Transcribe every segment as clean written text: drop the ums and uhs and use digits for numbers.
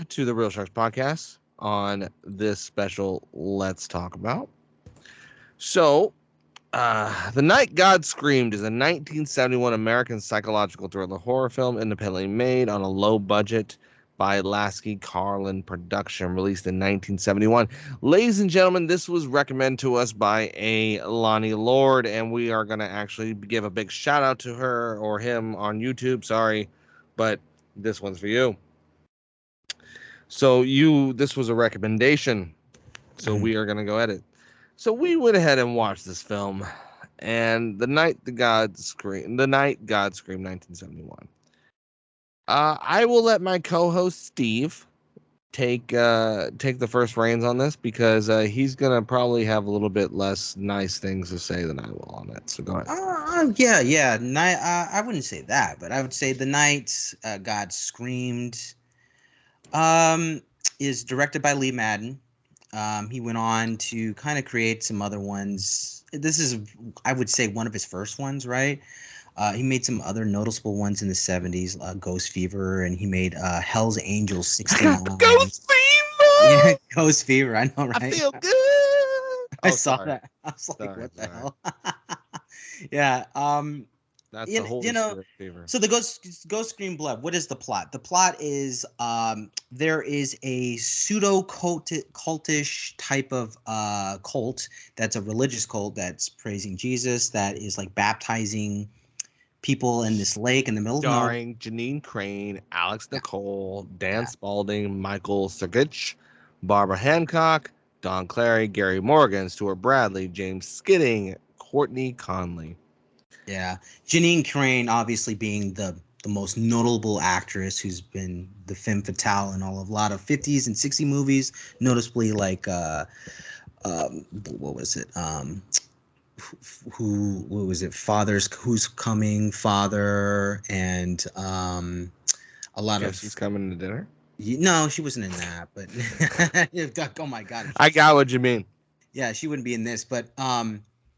to the Real Sharks podcast on this special Let's Talk About. So, The Night God Screamed is a 1971 American psychological thriller horror film independently made on a low budget by Lasky Carlin production, released in 1971. Ladies and gentlemen, this was recommended to us by a Lonnie Lord, and we are going to actually give a big shout out to her or him on YouTube. Sorry, but this one's for you. So this was a recommendation. So we are going to go at it. So we went ahead and watched this film, and The Night God Screamed, 1971. I will let my co-host Steve take the first reins on this because he's gonna probably have a little bit less nice things to say than I will on it. So go ahead. Yeah. I wouldn't say that, but I would say The Night God Screamed is directed by Lee Madden. He went on to kind of create some other ones. This is, I would say, one of his first ones, right? He made some other noticeable ones in the 70s, Ghost Fever, and he made Hell's Angels 69. Ghost Fever! Yeah, Ghost Fever, I know, right? I feel good! I saw that. I was like, what the hell? Yeah. That's the whole Fever. So the Ghost Scream Blood. What is the plot? The plot is there is a pseudo cultish type of cult that's a religious cult that's praising Jesus, that is like baptizing people in this lake in the middle of nowhere. Starring Janine Crane, Alex Nicole, Dan Spalding, Michael Sergich, Barbara Hancock, Don Clary, Gary Morgan, Stuart Bradley, James Skidding, Courtney Conley. Yeah, Janine Crane obviously being the most notable actress who's been the femme fatale in a lot of 50s and 60s movies, noticeably like what was it? What was it? Who's Coming, Father, and a lot of. She's coming to dinner. No, she wasn't in that, but oh my god, I got what you mean. Yeah, she wouldn't be in this, but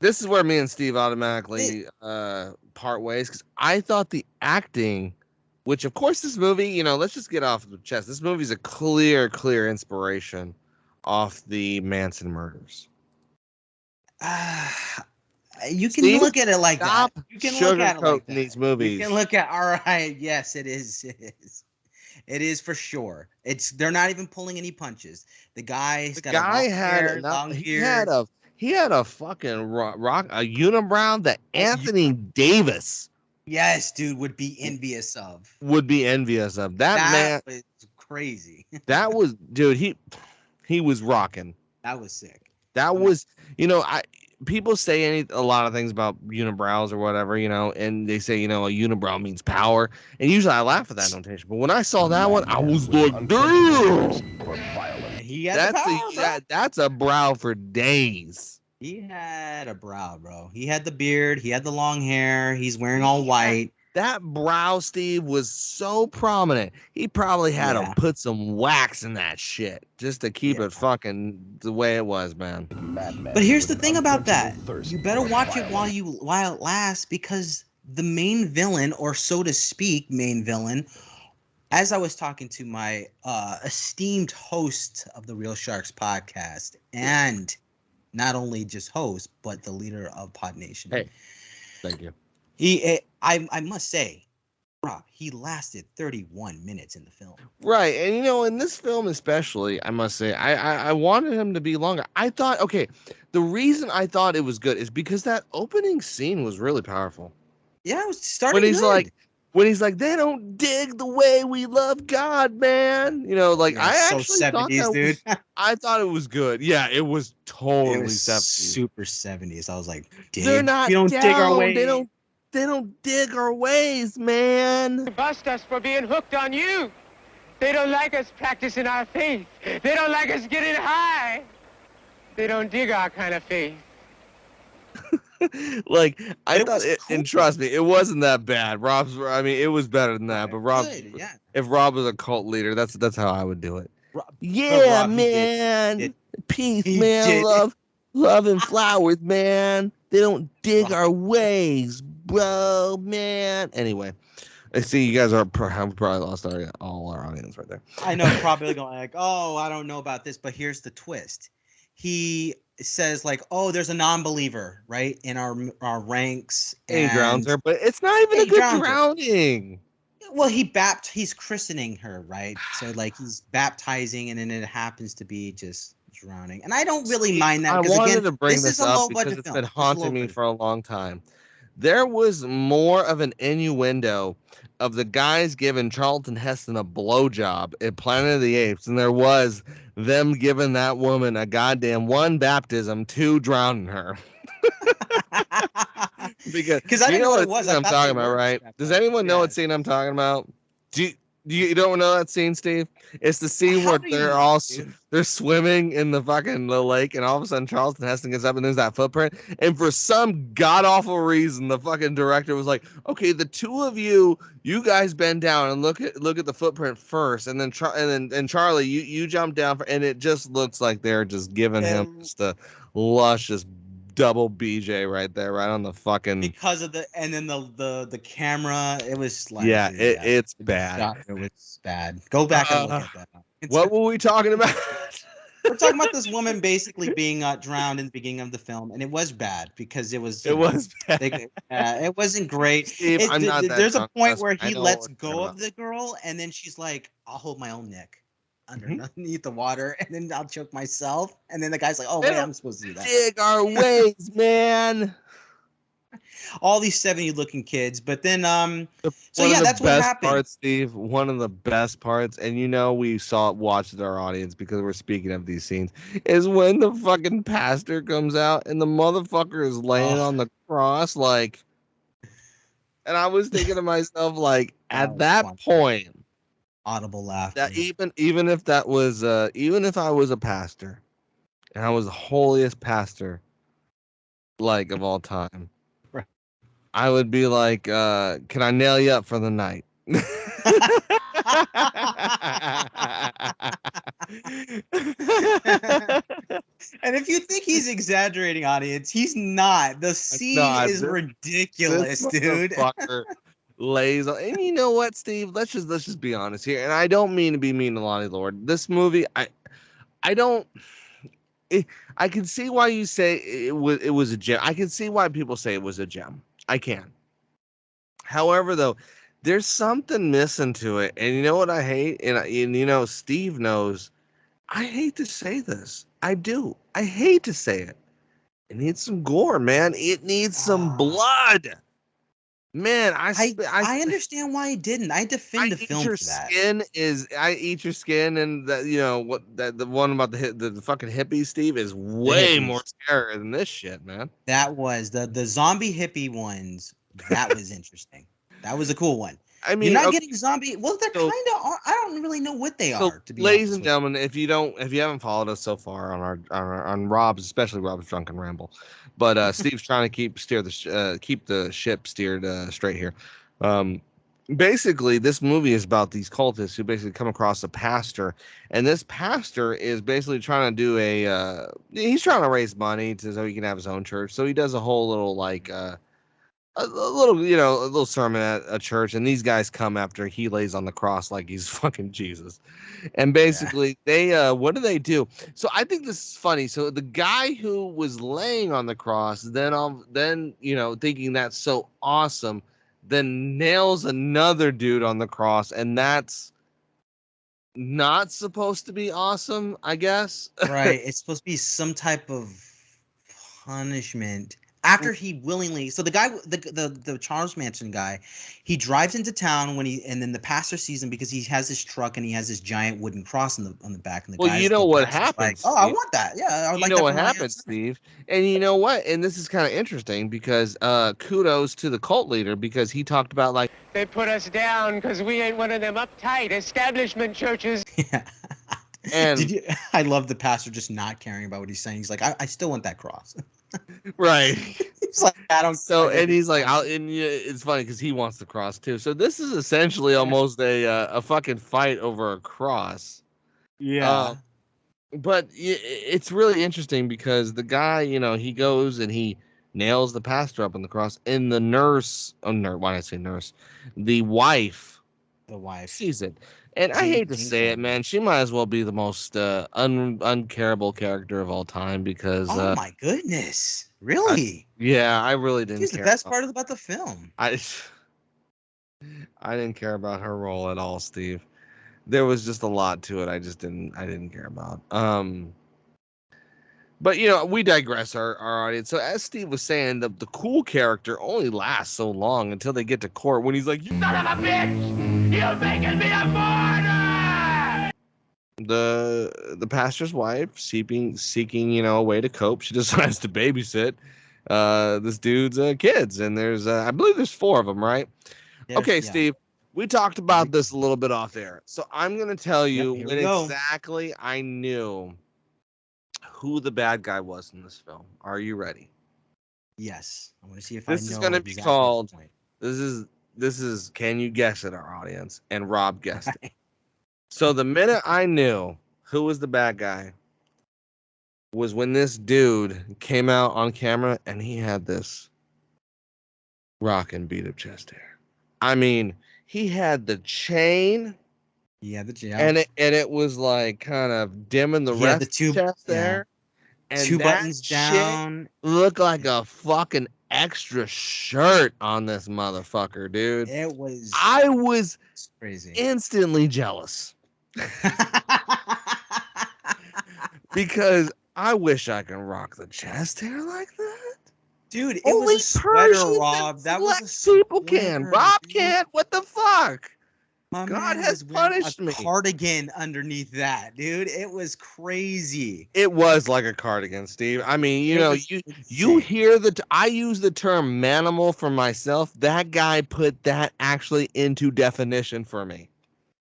this is where me and Steve automatically part ways, because I thought the acting, which of course this movie, let's just get off the chest. This movie is a clear inspiration off the Manson murders. You can look at it like that. You can look at it like that. These movies. You can look at, all right, yes, it is. It is for sure. They're not even pulling any punches. The guy he had a fucking a unibrow that Anthony Davis, yes, dude, would be envious of. That man was crazy. That was, dude, he was rocking. That was sick. That was, people say a lot of things about unibrows or whatever, and they say, a unibrow means power. And usually I laugh at that notation. But when I saw that one, I was like, damn! That's a brow for days. He had a brow, bro. He had the beard. He had the long hair. He's wearing all white. That brow, Steve, was so prominent. He probably had to put some wax in that shit just to keep it fucking the way it was, man. But here's the thing about that. You better watch it while it lasts, because the main villain, or so to speak, as I was talking to my esteemed host of the Real Sharks podcast, and not only just host, but the leader of Pod Nation. Hey, thank you. I must say, Rob, he lasted 31 minutes in the film. Right. And, in this film especially, I must say, I wanted him to be longer. I thought, the reason I thought it was good is because that opening scene was really powerful. Yeah, it was starting when he's like, they don't dig the way we love God, man. I actually so 70s, dude. I thought it was good. Yeah, it was totally 70s. Super 70s. I was like, they're not we don't down. dig our ways. They don't dig our ways, man. They bust us for being hooked on you. They don't like us practicing our faith. They don't like us getting high. They don't dig our kind of faith. I thought it, cool. And trust me, it wasn't that bad. It was better than that. But if Rob was a cult leader, that's how I would do it. Rob, man. Peace, man. Love and flowers, man. They don't dig our ways, bro, man. Anyway, I see you guys are have probably lost all our audience right there. I know, probably going like, oh, I don't know about this, but here's the twist. He says like, oh, there's a non-believer, right, in our ranks, And he drowns and her, but it's not even Yeah, a he good drowns her. drowning. well, he's christening her, right? So like he's baptizing, and then it happens to be just drowning. And I don't really See, mind that I because wanted again, to bring this is this a up low because budget it's film. been This is a haunting low me budget for a long time. There was more of an innuendo of the guys giving Charlton Heston a blowjob at Planet of the Apes than there was them giving that woman a goddamn 1 baptism, 2 drowning her. Because I you didn't know know what what it was. scene I I'm thought talking they about, were right? just Does baptized. anyone know Yeah. what scene I'm talking about? You don't know that scene, Steve? It's the scene How where do you they're know, all dude? they're swimming in the fucking the lake, and all of a sudden Charlton Heston gets up and there's that footprint. And for some god awful reason, the fucking director was like, "Okay, the two of you guys bend down and look at the footprint first, and then Charlie, you jump down and it just looks like they're just giving him And just a luscious double BJ right there, right on the fucking because of and then the camera, it was like yeah. It's the bad. shot, it was bad. Go back and look at that. What were we talking about? We're talking about this woman basically being drowned in the beginning of the film, and it was bad because it was. It was bad. It wasn't great. Steve, I'm not that there's a drunk, point trust where me. I he know lets what we're go talking of the girl, and then she's like, "I'll hold my own neck Mhm. underneath the water, and then I'll choke myself." And then the guy's like, "Oh wait, I'm supposed to do that." Dig our ways, man. All these 70-looking kids, but then so One yeah, of the that's what best happened. parts, Steve. One of the best parts, and we watched our audience because we're speaking of these scenes, is when the fucking pastor comes out and the motherfucker is laying on the cross, like. And I was thinking to myself, like, at that Funny. point, Audible laughter. that even if that was even if I was a pastor, and I was the holiest pastor, like of all time, Right. I would be like, can I nail you up for the night? And if you think he's exaggerating, audience, he's not. The scene is ridiculous, this dude. Motherfucker lays on, and you know what, Steve? Let's just be honest here. And I don't mean to be mean to Lonnie Lord. This movie, I don't. I can see why you say it was a gem. I can see why people say it was a gem. I can. However, though, there's something missing to it, and you know what I hate, and Steve knows. I hate to say this. I do. I hate to say it. It needs some gore, man. It needs some blood. Man, I understand why he didn't. I defend the film for that. I eat your skin, and the one about the fucking hippies, Steve, is way more scary than this shit, man. That was the zombie hippie ones. That was interesting. That was a cool one. I mean, you're not getting zombie. Well, they're kind of. I don't really know what they are. To be ladies and gentlemen, if you haven't followed us so far on Rob's, especially Rob's drunken ramble, but Steve's trying to keep the ship steered straight here. Basically, this movie is about these cultists who basically come across a pastor, and this pastor is basically trying to do he's trying to raise money so he can have his own church. So he does a whole little like. A little sermon at a church, and these guys come after he lays on the cross like he's fucking Jesus. And basically they what do they do? So I think this is funny. So the guy who was laying on the cross then thinking that's so awesome, then nails another dude on the cross, and that's not supposed to be awesome, I guess. Right. It's supposed to be some type of punishment. After he willingly, so the guy, the Charles Manson guy, he drives into town and then the pastor sees him because he has his truck and he has this giant wooden cross on the back. And you know what happens? Like, oh, I want that. Yeah, I would like that. You know what happens, Steve? And you know what? And this is kind of interesting because kudos to the cult leader because he talked about like they put us down because we ain't one of them uptight establishment churches. Yeah. And I love the pastor just not caring about what he's saying. He's like, I still want that cross. Right. He's like, I don't. So and he's like, it's funny because he wants the cross too. So this is essentially almost a fucking fight over a cross. Yeah. But it's really interesting because the guy, he goes and he nails the pastor up on the cross, and the nurse, why did I say nurse? The wife sees it. And I hate to say it, man, she might as well be the most uncareable character of all time because oh my goodness, really? I really didn't She's care the best part about the film. I didn't care about her role at all, Steve. There was just a lot to it I didn't care about. But we digress, our audience. So as Steve was saying, the cool character only lasts so long until they get to court when he's like, "You son of a bitch! You're making me a martyr!" The pastor's wife seeking a way to cope. She decides to babysit this dude's kids, and there's I believe there's 4 of them, right? Okay, Steve, we talked about this a little bit off air. So I'm going to tell you when exactly I knew who the bad guy was in this film. Are you ready? Yes. I want to see if this is going to be called. This is can you guess it, our audience? And Rob guessed it. So the minute I knew who was the bad guy was when this dude came out on camera and he had this rockin' beat up chest hair. I mean, he had the chain. Yeah, the chain. And it was like kind of dimming the rest of the chest there. And 2 buttons down. Looked like a fucking extra shirt on this motherfucker, dude. I was crazy. Instantly jealous. Because I wish I could rock the chest hair like that. Dude, it was a sweater, Rob. That was a sweater. People can. Rob can't. What the fuck? God has punished me. Cardigan underneath that, dude. It was crazy. It was like a cardigan, Steve. I mean, you hear I use the term manimal for myself. That guy put that actually into definition for me.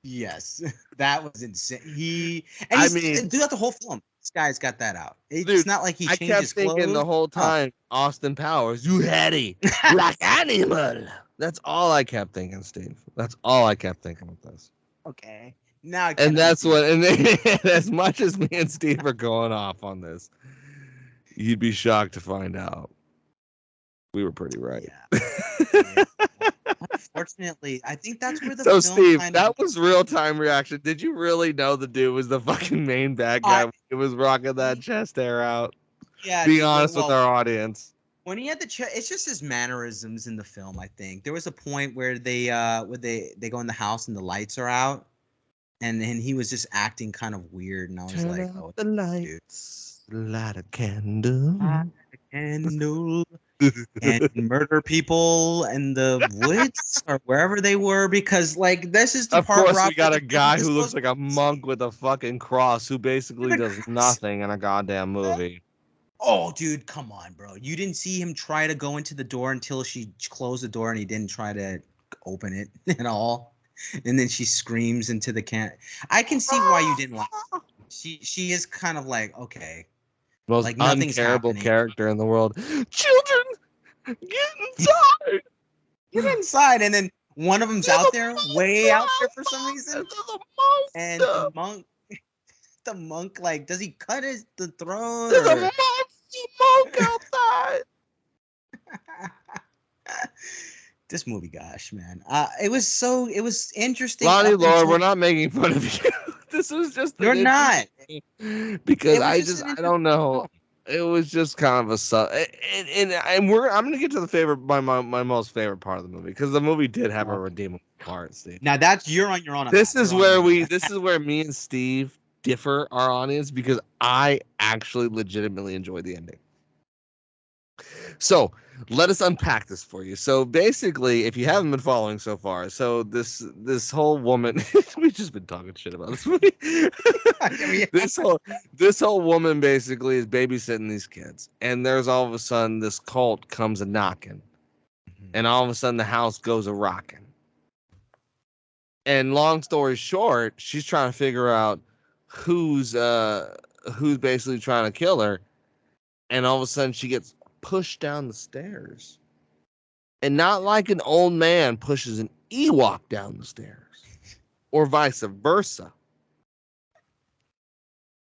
Yes, that was insane. Throughout the whole film, this guy's got that out. It's not like he changed his clothes. I kept thinking the whole time, Austin Powers, you heady, like animal. That's all I kept thinking, Steve. That's all I kept thinking with this. Okay. Now, that's what. And as much as me and Steve are going off on this, you'd be shocked to find out we were pretty right. Yeah. Unfortunately, I think that's where the film Steve, that was real time reaction. Did you really know the dude was the fucking main bad guy? He was rocking that chest hair out. Yeah. Be honest with our audience. When he had the it's just his mannerisms in the film. I think there was a point where they go in the house and the lights are out, and then he was just acting kind of weird, and I was like, "Oh, the lights, light a candle, and murder people in the woods or wherever they were." Because this is the of part. Of course, we got a guy who looks like a monk with a fucking cross who basically does nothing in a goddamn movie. Oh, dude, come on, bro. You didn't see him try to go into the door until she closed the door and he didn't try to open it at all. And then she screams into the can. I can see why you didn't like her. She is kind of like, okay. Most uncareable character in the world. Children, get inside. Get inside. And then one of them's out there, way out there for some reason. And the monk, does he cut the throat? There's a monk outside. This movie, gosh, man. It was interesting. Lonnie Lord, we're not making fun of you. This was just you're not. Because I don't know. It was just kind of a I'm gonna get to my most favorite part of the movie because the movie did have a redeemable part, Steve. Now you're on your own. This is where me and Steve differ, our audience, because I actually legitimately enjoyed the ending. So let us unpack this for you. So basically, if you haven't been following so far, so this whole woman, we've just been talking shit about this movie. this whole woman basically is babysitting these kids, and there's all of a sudden this cult comes a knocking, and all of a sudden the house goes a rocking. And long story short, she's trying to figure out who's basically trying to kill her, and all of a sudden she gets pushed down the stairs, and not like an old man pushes an Ewok down the stairs, or vice versa.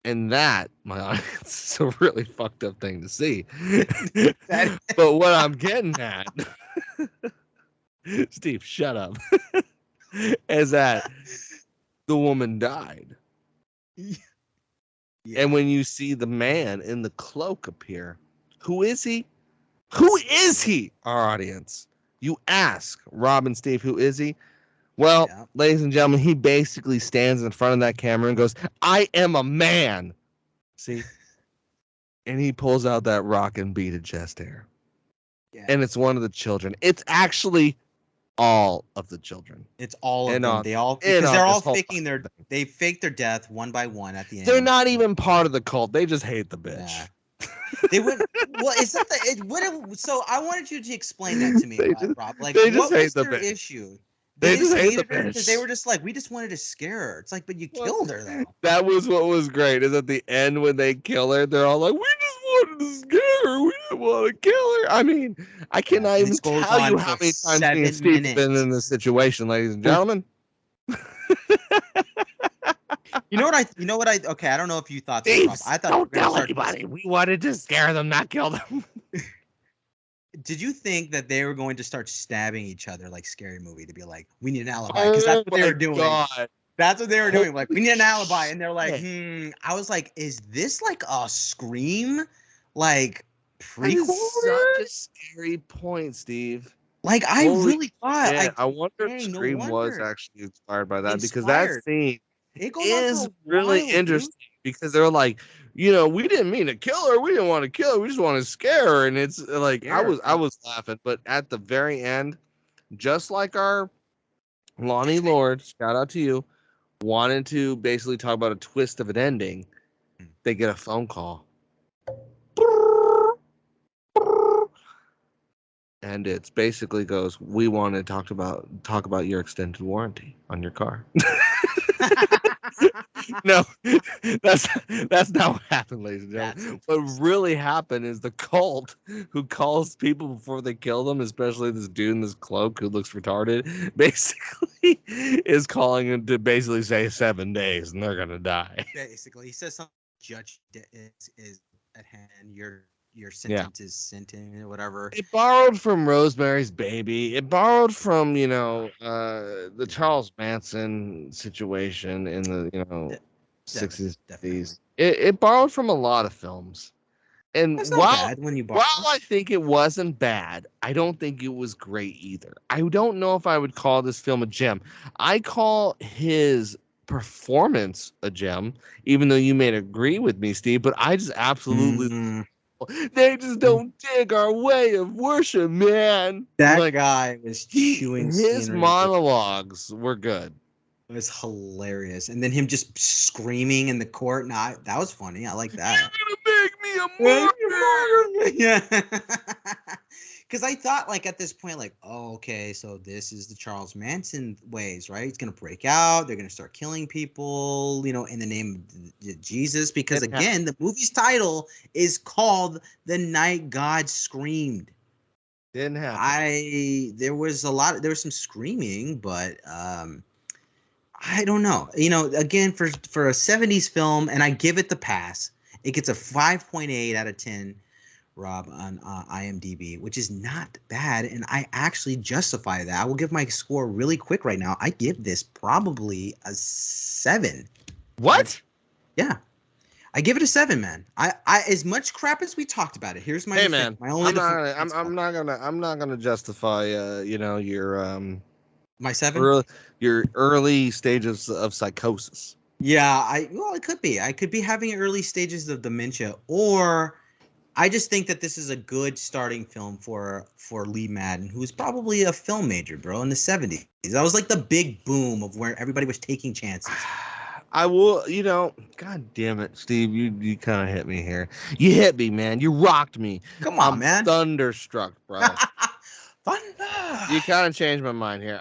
And that, my audience, is a really fucked up thing to see. But what I'm getting at, Steve, shut up, is that the woman died. Yeah. And when you see the man in the cloak appear, who is he? Who is he? Our audience. You ask Rob and Steve, who is he? Well, Yeah. ladies and gentlemen, he basically stands in front of that camera and goes, I am a man. See? And he pulls out that rock and beaded chest hair. Yeah. And it's one of the children. It's actually all of the children. It's all of And them. on- They all and because on they're this all whole faking their fucking thing. they fake their death one by one at the end. They're not even part of the cult. They just hate the bitch. Yeah. They would. Well, is that the? So I wanted you to explain that to me, They just- Rob. Like, they just what hate was the their bitch. issue? They They just hate the hated her because bitch. they were just like, we just wanted to scare her. It's like, but you Well, killed her though. That was what was great. Is at the end when they kill her, they're all like, "We just wanted to scare her. We didn't want to kill her." I mean, I cannot and even this goes tell you on how for many times me 7 and Steve have been minutes. in this situation, ladies and gentlemen. You know what I okay, I don't know if you thought this, Steve, Rob. I thought don't we were gonna tell start anybody. We wanted to scare them, not kill them. Did you think that they were going to start stabbing each other like Scary Movie to be like, we need an alibi? Because that's what they were doing. God. That's what they were doing. Like, we need an alibi. And they're like, shit. I was like, is this like a Scream like That is prequel? such a scary point, Steve. Like, I Holy really thought Yeah, like, I wonder if dang, no Scream was wonder. actually inspired by that because that Inspired. scene It goes on for is a really while, dude. interesting because they're like, you know, we didn't mean to kill her. We didn't want to kill her. We just want to scare her. And it's like I was laughing, but at the very end, just like our Lonnie Lord, shout out to you, wanted to basically talk about a twist of an ending, they get a phone call. And it's basically goes, we want to talk about your extended warranty on your car. No, that's not what happened, ladies and gentlemen. What really happened is the cult who calls people before they kill them, especially this dude in this cloak who looks retarded, basically is calling him to basically say 7 days and they're gonna die. Basically, he says something. Judge is at hand. Your sentence is sentence, whatever. It borrowed from Rosemary's Baby. It borrowed from, the Charles Manson situation in the, 60s, 70s. It borrowed from a lot of films. And That's not bad when you borrow. while I think it wasn't bad, I don't think it was great either. I don't know if I would call this film a gem. I call his performance a gem, even though you may agree with me, Steve, but I just absolutely they just don't dig our way of worship, man. That guy was chewing his scenery. monologues were good. It was hilarious, and then him just screaming in the court. Nah, that was funny. I like that. You're gonna make me a martyr. Yeah, because I thought like at this point, like, oh, okay, so this is the Charles Manson ways, right? It's gonna break out. They're gonna start killing people, in the name of Jesus. Because again, the movie's title is called "The Night God Screamed." Didn't happen. There was some screaming, but I don't know. Again, for a 70s film, and I give it the pass. It gets a 5.8 out of 10. Rob, on IMDb, which is not bad, and I actually justify that. I will give my score really quick right now. I give this probably a 7. What? Yeah, I give it a 7, man. I as much crap as we talked about it. Here's my hey, man. My only I'm not gonna justify your my 7. Your early stages of psychosis. Yeah, it could be. I could be having early stages of dementia, or I just think that this is a good starting film for Lee Madden, who was probably a film major, bro, in the 70s. That was like the big boom of where everybody was taking chances. I will, God damn it, Steve, you kind of hit me here. You hit me, man. You rocked me. Come on, I'm man. Thunderstruck, bro. Thunder. You kind of changed my mind here.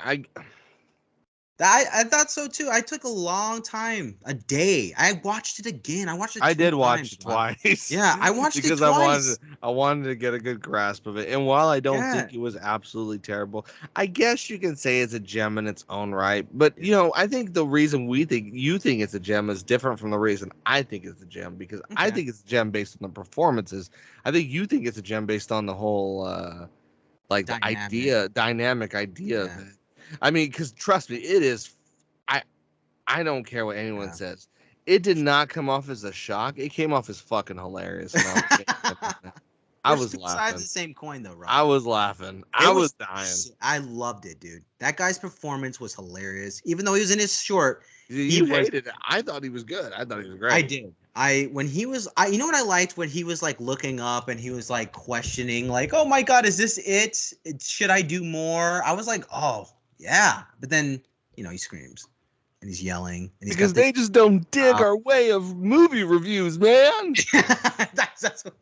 I thought so too. I took a long time, a day. I watched it again. I watched it. I 2 did watch times, it bro. twice. Yeah, I watched it because twice. I wanted to get a good grasp of it. And while I don't Yeah. think it was absolutely terrible, I guess you can say it's a gem in its own right. But Yeah. you know, I think the reason you think it's a gem is different from the reason I think it's a gem, because I Okay. think it's a gem based on the performances. I think you think it's a gem based on the whole like the dynamic idea of Yeah. it. I mean, because trust me, it is. I don't care what anyone Yeah. says. It did not come off as a shock. It came off as fucking hilarious. And I There's was two sides laughing. of the same coin, though, Rob. I was laughing. It I was dying. I loved it, dude. That guy's performance was hilarious. Even though he was in his short, You hated it. I thought he was good. I thought he was great. I did. When he was, you know what I liked when he was like looking up and he was like questioning, like, "Oh my God, is this it? Should I do more?" I was like, "Oh yeah," but then he screams and he's yelling and he's because they just don't dig our way of movie reviews, man. that's what.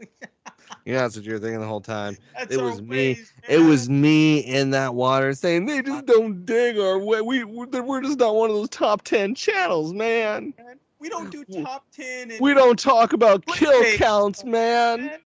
Yeah, that's what you're thinking the whole time. That's It our was me. ways, It man. was me in that water saying they just don't dig our way. We're just not one of those top 10 channels, man. We don't do top 10. We don't talk about kill clickbait. counts, man.